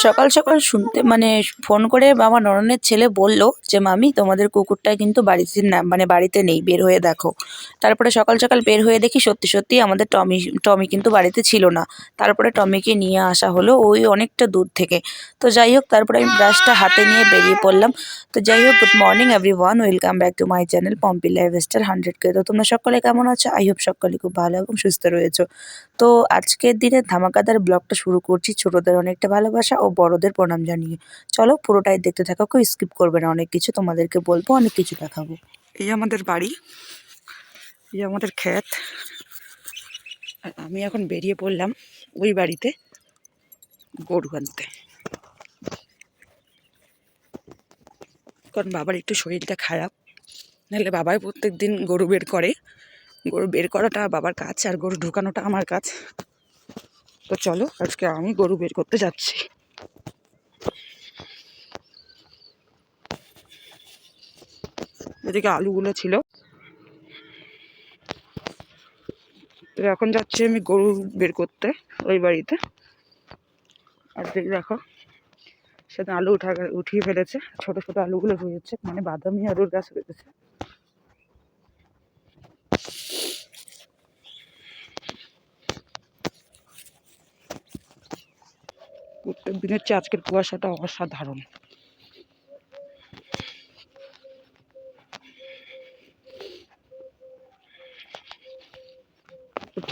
সকাল সকাল শুনতে মানে ফোন করে আমার ননদের ছেলে বলল যে মামি তোমাদের কুকুরটা কিন্তু বাড়িতে না মানে বাড়িতে নেই, বের হয়ে দেখো। তারপরে সকাল সকাল বের হয়ে দেখি সত্যি সত্যি আমাদের টমি টমি কিন্তু বাড়িতে ছিল না। তারপরে টমিকে নিয়ে আসা হলো ওই অনেকটা দূর থেকে। তো যাই হোক, তারপরে আমি ব্রাশটা হাতে নিয়ে বেরিয়ে পড়লাম। তো যাই হোক, good morning everyone, welcome back to my channel Pompi lifestyle 100K। তো তোমরা সকলে কেমন আছো? আই হোপ সকলে খুব ভালো এবং সুস্থ রয়েছো। তো আজকের দিনে ধামাকাদার ব্লগটা শুরু করছি ছোটদের অনেকটা ভালোবাসা ও বড়দের প্রণাম জানিয়ে। চলো পুরোটাই দেখতে থাকো, কেউ স্কিপ করবে না, অনেক কিছু তোমাদেরকে বলবো, অনেক কিছু দেখাবো। এই আমাদের বাড়ি, এই আমাদের ক্ষেত। আর আমি এখন বেরিয়ে পড়লাম ওই বাড়িতে গরু আনতে, কারণ বাবার একটু শরীরটা খারাপ। নাহলে বাবাই প্রত্যেক দিন গরু বের করে, গরু বের করাটা বাবার কাজ আর গরু ঢুকানোটা আমার কাজ। তো চলো আজকে আমি গরু বের করতে যাচ্ছি। এদিকে আলুগুলো ছিল, তো এখন যাচ্ছি আমি গরু বের করতে ওই বাড়িতে। আর দেখো সেটা আলু উঠিয়ে ফেলেছে, ছোট ছোট আলুগুলো রয়েছে, মানে বাদামি আলুর গাছ রয়েছে। প্রত্যেক দিনের চেয়ে আজকের কুয়াশাটা অসাধারণ।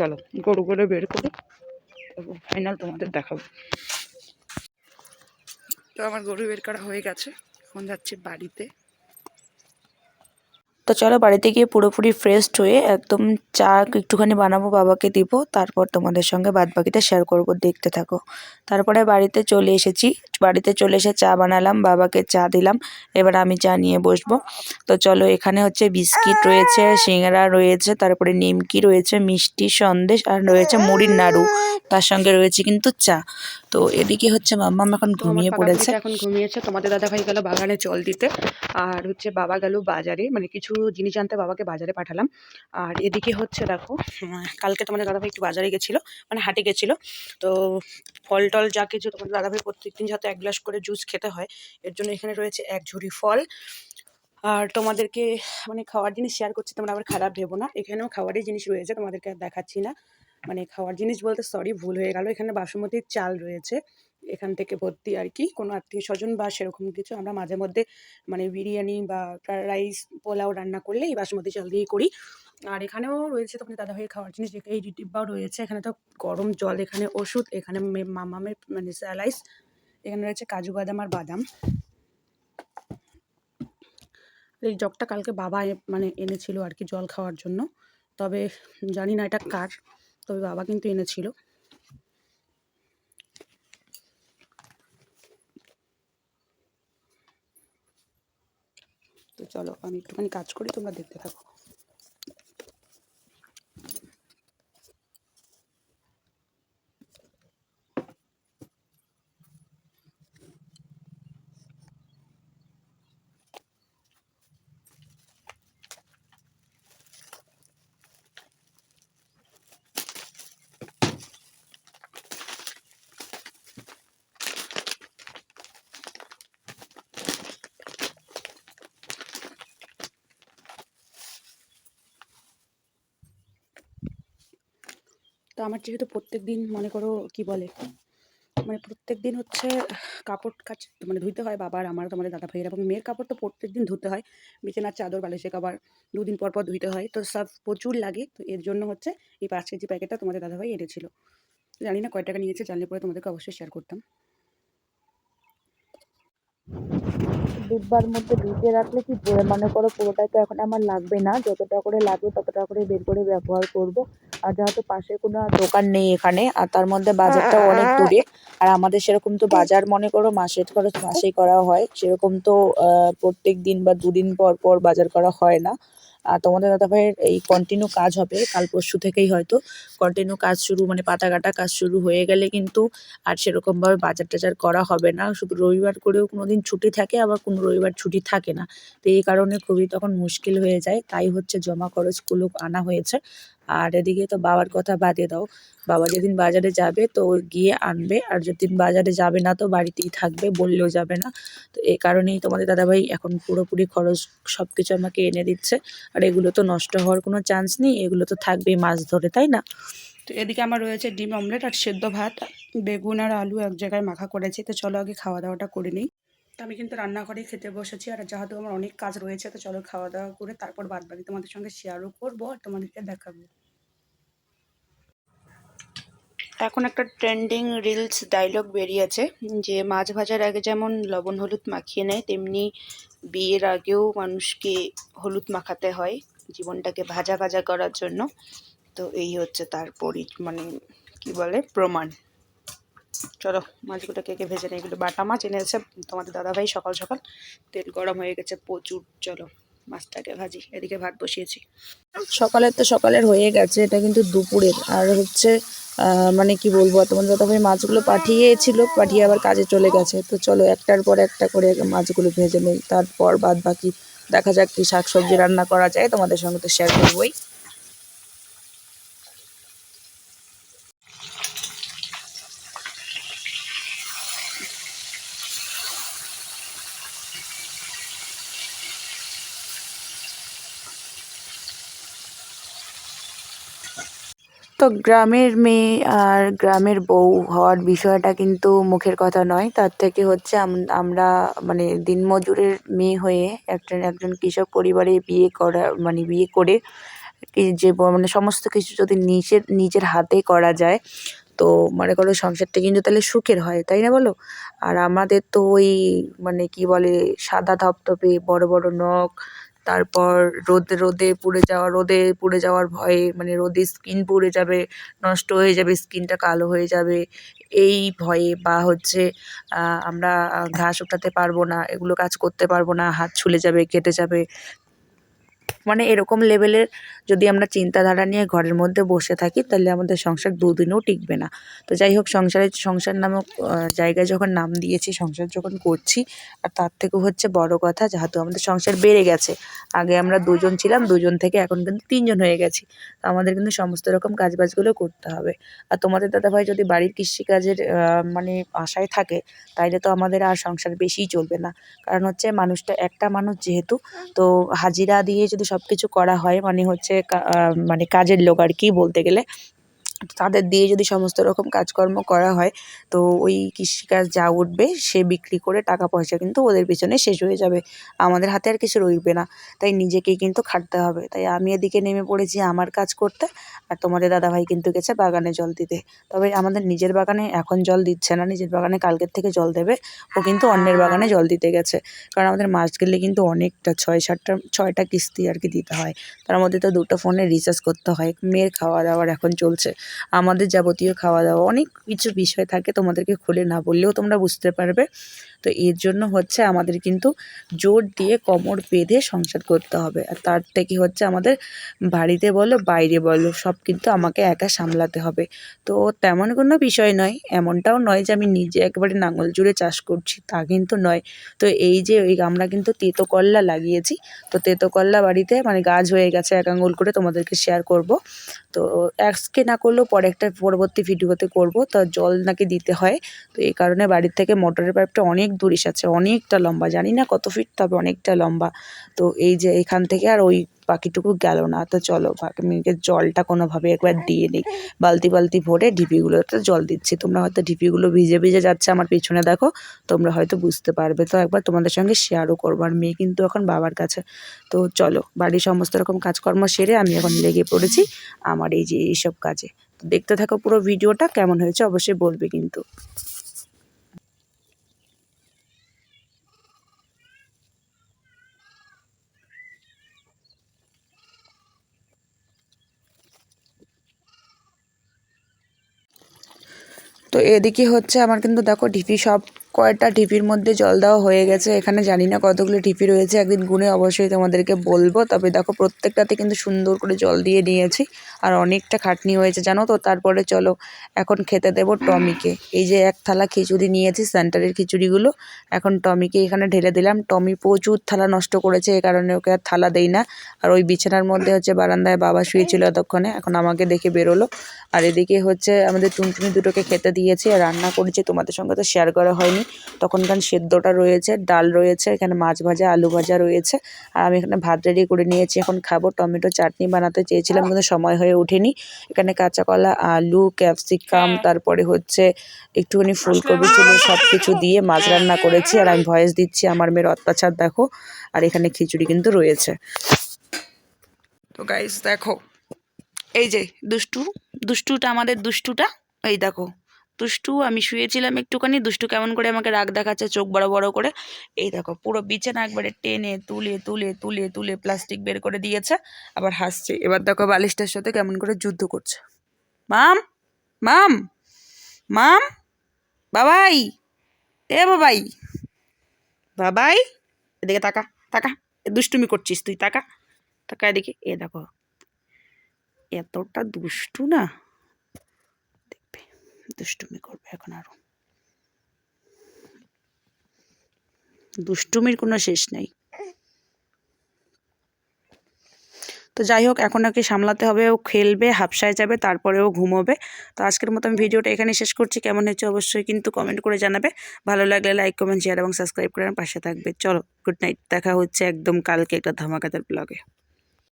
চলো গরুগুলো বের করে ফাইনাল তোমাদের দেখাবো। তো আমার গরু বের করা হয়ে গেছে, এখন যাচ্ছি বাড়িতে। তো চলো বাড়িতে গিয়ে পুরোপুরি ফ্রেশ হয়ে একদম চা একটুখানি বানাবো, বাবাকে দিব, তারপর তোমাদের সঙ্গে বাদবাকিটা শেয়ার করব, দেখতে থাকো। তারপরে বাড়িতে চলে এসেছি, বাড়িতে চলে এসে চা বানালাম, বাবাকে চা দিলাম, এবার আমি চা নিয়ে বসবো। তো চলো এখানে হচ্ছে বিস্কিট রয়েছে, সিঙ্গারা রয়েছে, তারপরে নিমকি রয়েছে, মিষ্টি সন্দেশ, আর রয়েছে মুড়ির নাড়ু, তার সঙ্গে রয়েছে কিন্তু চা। তো এদিকে হচ্ছে মাম্মাম এখন ঘুমিয়ে পড়েছে, এখন ঘুমিয়েছে। তোমাদের দাদাভাই গেল বাগানে জল দিতে, আর হচ্ছে বাবা গেল বাজারে, মানে কিছু জিনিস আনতে বাবাকে বাজারে পাঠালাম। আর এদিকে হচ্ছে দেখো, কালকে তোমাদের দাদাভাই একটু বাজারে গেছিলো, মানে হাটে গেছিলো। তো ফল টল যা কিছু তোমাদের দাদাভাই প্রত্যেকদিন যাতে 1 গ্লাস করে জুস খেতে হয়, এর জন্য এখানে রয়েছে 1 ঝুড়ি ফল। আর তোমাদেরকে মানে খাওয়ার জিনিস শেয়ার করছি, তোমরা আবার খারাপ ভেবো না, এখানেও খাওয়ারই জিনিস রয়েছে, তোমাদেরকে আর দেখাচ্ছি না। মানে খাওয়ার জিনিস বলতে সরি, ভুল হয়ে গেল, এখানে বাসমতির চাল রয়েছে, এখান থেকে ভর্তি আর কি। কোনো আত্মীয় স্বজন বা সেরকম কিছু আমরা মাঝে মধ্যে মানে বিরিয়ানি বা ফ্রাইড রাইস পোলাও রান্না করলে এই বাসমতি চাল দিয়েই করি। আর এখানেও রয়েছে তোমাদের দাদাভাইয়ের খাওয়ার জিনিস, এই ডিব্বাও রয়েছে। এখানে তো গরম জল, এখানে ওষুধ, এখানে মামামের মানে স্যালাইস, এখানে রয়েছে কাজু বাদাম আর বাদাম। এই জগটা কালকে বাবা মানে এনেছিল আর কি জল খাওয়ার জন্য, তবে জানি না এটা কার, তবে বাবা কিন্তু এনেছিল। তো চলো আমি একটুখানি কাজ করি, তোমরা দেখতে থাকো। তো আমার যেহেতু প্রত্যেক দিন মনে করো কি বলে, মানে প্রত্যেক দিন হচ্ছে কাপড় মানে ধুইতে হয় বাবার, আমার, তোমাদের দাদা ভাইয়ের এবং মেয়ের কাপড় তো প্রত্যেক দিন ধুতে হয়, বিছানার চাদর বালিশের কভার 2 দিন পর পর ধুইতে হয়, তো সব প্রচুর লাগে। তো এর জন্য হচ্ছে এই 5 কেজি প্যাকেটটা তোমাদের দাদাভাই এনেছিল। জানি না কয় টাকা নিয়েছে, জানলে পরে তোমাদেরকে অবশ্যই শেয়ার করতাম। ডিব্বার মধ্যে ঢুকিয়ে রাখলে কি মনে করো পুরোটাই তো এখন আমার লাগবে না, যতটা করে লাগবে ততটা করে বের করে ব্যবহার করব। আর যেহেতু পাশে কোনো দোকান নেই এখানে, আর তার মধ্যে বাজারটাও অনেক দূরে, আর আমাদের সেরকম তো বাজার মনে করো মাসের খরচ মাসেই করা হয়, সেরকম তো প্রত্যেক দিন বা 2 দিন পর পর বাজার করা হয় না। আর তোমাদের দাদাভাইয়ের এই কন্টিনিউ কাজ হবে কাল পরশু থেকেই, হয়তো কন্টিনিউ কাজ শুরু, মানে পাতা কাটা কাজ শুরু হয়ে গেলে কিন্তু আর সেরকমভাবে বাজার টাজার করা হবে না। শুধু রবিবার করেও কোনো দিন ছুটি থাকে, আবার কোনো রবিবার ছুটি থাকে না। তো এই কারণে খুবই তখন মুশকিল হয়ে যায়, তাই হচ্ছে জমা খরচগুলো আনা হয়েছে। আর এদিকে তো বাবার কথা বাদে দাও, বাবা যেদিন বাজারে যাবে তো গিয়ে আনবে, আর যেদিন বাজারে যাবে না তো বাড়িতেই থাকবে, বললেও যাবে না। তো এই কারণেই তোমাদের দাদাভাই এখন পুরোপুরি খরচ সব কিছু আমাকে এনে দিচ্ছে। আর এগুলো তো নষ্ট হওয়ার কোনো চান্স নেই, এগুলো তো থাকবেই মাছ ধরে, তাই না? তো এদিকে আমার রয়েছে ডিম অমলেট আর সেদ্ধ ভাত, বেগুন আর আলু এক জায়গায় মাখা করেছি। তো চলো আগে খাওয়া দাওয়াটা করে নিই। তো আমি কিন্তু রান্নাঘরেই খেতে বসেছি, আর যেহেতু আমার অনেক কাজ রয়েছে তো চলো খাওয়া দাওয়া করে তারপর বাদবাকি তোমাদের সঙ্গে শেয়ারও করবো আর তোমাদেরকে দেখাবো। এখন একটা ট্রেন্ডিং রিলস ডায়লগ বেরিয়েছে যে মাছ ভাজার আগে যেমন লবণ হলুদ মাখিয়ে নেয়, তেমনি বিয়ের আগেও মানুষকে হলুদ মাখাতে হয় জীবনটাকে ভাজা ভাজা করার জন্য। তো এই হচ্ছে তার মানে কি বলে প্রমাণ। চলো মাছগুলো কে ভেজে নেই, এগুলো বাটা মাছ এনেছে তোমাদের দাদাভাই সকাল সকাল, তেল গরম হয়ে গেছে প্রচুর। চলো মাছটাকে ভাজি, এদিকে ভাত বসিয়েছি। সকালের তো সকালের হয়ে গেছে, এটা কিন্তু দুপুরের। আর হচ্ছে মানে কি বলবো, তোমাদের দাদাভাই মাছগুলো পাঠিয়েছিল, পাঠিয়ে আবার কাজে চলে গেছে। তো চলো একটার পর একটা করে মাছগুলো ভেজে নেই, তারপর বাদ বাকি দেখা যাক কি শাকসবজি রান্না করা যায়, তোমাদের সঙ্গে তো শেয়ার করবোই। তো গ্রামের মেয়ে আর গ্রামের বউ হওয়ার বিষয়টা কিন্তু মুখের কথা নয়, তার থেকে হচ্ছে আমরা মানে দিনমজুরের মেয়ে হয়ে একজন একজন কৃষক পরিবারে বিয়ে করা মানে বিয়ে করে যে মানে সমস্ত কিছু যদি নিজের নিজের হাতে করা যায় তো মনে করো সংসারটা কিন্তু তাহলে সুখের হয়, তাই না বলো? আর আমাদের তো ওই মানে কি বলে সাদা ধপধপে বড় বড় নখ, তারপর রোদে রোদে পুড়ে যাওয়া, রোদে পুড়ে যাওয়ার ভয়ে মানে রোদে স্কিন পুড়ে যাবে, নষ্ট হয়ে যাবে, স্কিনটা কালো হয়ে যাবে এই ভয়ে, বা হচ্ছে আমরা ঘাস ওঠাতে পারবো না, এগুলো কাজ করতে পারবো না, হাত ছুলে যাবে, কেটে যাবে, মানে এরকম লেভেলের যদি আমরা চিন্তাধারা নিয়ে ঘরের মধ্যে বসে থাকি তাহলে আমাদের সংসার দুদিনও টিকবে না। তো যাই হোক, সংসার নামক জায়গায় যখন নাম দিয়েছি, সংসার যখন করছি, আর তার থেকেও হচ্ছে বড় কথা যেহেতু আমাদের সংসার বেড়ে গেছে, আগে আমরা দুজন ছিলাম, দুজন থেকে এখন কিন্তু তিনজন হয়ে গেছি। তো আমাদের কিন্তু সমস্ত রকম কাজবাজগুলো করতে হবে। আর তোমাদের দাদাভাই যদি বাড়ির কৃষিকাজের মানে আশায় থাকে তাইলে তো আমাদের আর সংসার বেশিই চলবে না। কারণ হচ্ছে মানুষটা একটা মানুষ যেহেতু, তো হাজিরা দিয়ে যদি সব কিছু করা হয় মানে হচ্ছে মানে কাজের লোক আর কি বলতে গেলে, তাদের দিয়ে যদি সমস্ত রকম কাজকর্ম করা হয় তো ওই কৃষিকাজ যা উঠবে সে বিক্রি করে টাকা পয়সা কিন্তু ওদের পিছনে শেষ হয়ে যাবে, আমাদের হাতে আর কিছু রইবে না। তাই নিজেকেই কিন্তু খাটতে হবে। তাই আমি এদিকে নেমে পড়েছি আমার কাজ করতে, আর তোমাদের দাদাভাই কিন্তু গেছে বাগানে জল দিতে। তবে আমাদের নিজের বাগানে এখন জল দিচ্ছে না, নিজের বাগানে কালকের থেকে জল দেবে, ও কিন্তু অন্যের বাগানে জল দিতে গেছে। কারণ আমাদের মাস গেলে কিন্তু অনেকটা 6-7টা কিস্তি আর কি দিতে হয়, তার মধ্যে তো দুটো ফোনে রিচার্জ করতে হয়, মেয়ের খাওয়া দাওয়ার এখন চলছে, আমাদের যাবতীয় খাওয়া দাওয়া, অনেক কিছু বিষয় থাকে, তোমাদেরকে খুলে না বললেও তোমরা বুঝতে পারবে। তো এর জন্য হচ্ছে আমাদের কিন্তু জোর দিয়ে কোমর বেঁধে সংসার করতে হবে। আর তার থেকে হচ্ছে আমাদের বাড়িতে বলো বাইরে বলো সব কিন্তু আমাকে একা সামলাতে হবে। তো তেমন কোনো বিষয় নয়, এমনটাও নয় যে আমি নিজে একেবারে নাঙল জুড়ে চাষ করছি, তা কিন্তু নয়। তো এই যে আমরা কিন্তু তেতো করলা লাগিয়েছি, তো তেতো করলা বাড়িতে মানে গাছ হয়ে গেছে এক আঙুল করে, তোমাদেরকে শেয়ার করব। তো আজকে না করলেও পরে একটা পরবর্তী ভিডিওতে করব। তো জল নাকি দিতে হয়, তো এই কারণে বাড়ির থেকে মোটরের পাইপটা অনেক দূর এসেছে, অনেকটা লম্বা, জানি না কত ফিট, তবে অনেকটা লম্বা। তো এই যে এখান থেকে আর ওই বাকিটুকু গেল না, তো চলো বাকি জলটা কোনোভাবে একবার দিয়ে নিই। বালতি বালতি ভরে ঢিপিগুলোতে জল দিচ্ছি, তোমরা হয়তো ঢিপিগুলো ভিজে ভিজে যাচ্ছে আমার পিছনে দেখো, তোমরা হয়তো বুঝতে পারবে। তো একবার তোমাদের সঙ্গে শেয়ারও করবো। আর মেয়ে কিন্তু এখন বাবার কাছে। তো চলো বাড়ির সমস্ত রকম কাজকর্ম সেরে আমি এখন লেগে পড়েছি আমার এই যে এইসব কাজে। তো দেখতে থাকো পুরো ভিডিওটা, কেমন হয়েছে অবশ্যই বলবে কিন্তু। তো এদিকে হচ্ছে আমার কিন্তু দেখো ঢিপি সব কয়টা টিপির মধ্যে জল দেওয়া হয়ে গেছে, এখানে জানি না কতগুলো টিপি রয়েছে, একদিন গুনে অবশ্যই তোমাদেরকে বলবো। তবে দেখো প্রত্যেকটাতে কিন্তু সুন্দর করে জল দিয়ে নিয়েছি, আর অনেকটা খাটনি হয়েছে জানো তো। তারপরে চলো এখন খেতে দেবো টমিকে। এই যে এক থালা খিচুড়ি নিয়েছি, সেন্টারের খিচুড়িগুলো, এখন টমিকে এখানে ঢেলে দিলাম। টমি প্রচুর থালা নষ্ট করেছে, এই কারণে ওকে আর থালা দেই না। আর ওই বিছানার মধ্যে হচ্ছে বারান্দায় বাবা শুয়েছিল এতক্ষণে, এখন আমাকে দেখে বেরোলো। আর এদিকে হচ্ছে আমাদের টুনটুনি দুটোকে খেতে দিয়েছি, আর রান্না করেছি, তোমাদের সঙ্গে তো শেয়ার করা হয়নি। তখনকার সেদ্ধটা রয়েছে, ডাল রয়েছে, এখানে মাছ ভাজা, আলু ভাজা রয়েছে, আর আমি এখানে ভাত রেডি করে নিয়েছি। এখন খাবো। টমেটো চাটনি বানাতে চেয়েছিলাম কিন্তু সময় হয়ে ওঠেনি। এখানে কাঁচা কলা, আলু, ক্যাপসিকাম, তারপরে হচ্ছে একটুখানি ফুলকপি ছিল, সব কিছু দিয়ে মাছ রান্না করেছি। আর আমি ভয়েস দিচ্ছি, আমার মেয়ের অত্যাচার দেখো। আর এখানে খিচুড়ি কিন্তু রয়েছে। তো গাইস দেখো, এই যে দুষ্টুটা আমাদের দুষ্টুটা, এই দেখো দুষ্টু। আমি শুয়েছিলাম একটুখানি, দুষ্টু কেমন করে আমাকে রাগ দেখাচ্ছে চোখ বড় বড় করে। এই দেখো পুরো বিছানা একবারে টেনে তুলে তুলে তুলে তুলে প্লাস্টিক বের করে দিয়েছে, আবার হাসছে। এবার দেখো বালিশটার সাথে কেমন করে যুদ্ধ করছে। মাম মাম মাম, বাবাই, এ বাবাই, বাবাই, এদিকে তাকা, তাকা, দুষ্টুমি করছিস তুই, তাকা, তাকা এদিকে। এ দেখো এতটা দুষ্টু না, দেখবে দুষ্টুমি করবে এখন, আরো দুষ্টুমির কোনো শেষ নেই। তো যাই হোক, এখন ওকে সামলাতে হবে, ও খেলবে, হাফসায় যাবে, তারপরে ও ঘুমোবে। তো আজকের মতো আমি ভিডিওটা এখানে শেষ করছি। কেমন হয়েছে অবশ্যই কিন্তু কমেন্ট করে জানাবে। ভালো লাগলে লাইক, কমেন্ট, শেয়ার এবং সাবস্ক্রাইব করে আমার পাশে থাকবে। চলো গুড নাইট, দেখা হচ্ছে একদম কালকে একটা ধামাকাদার ব্লগে।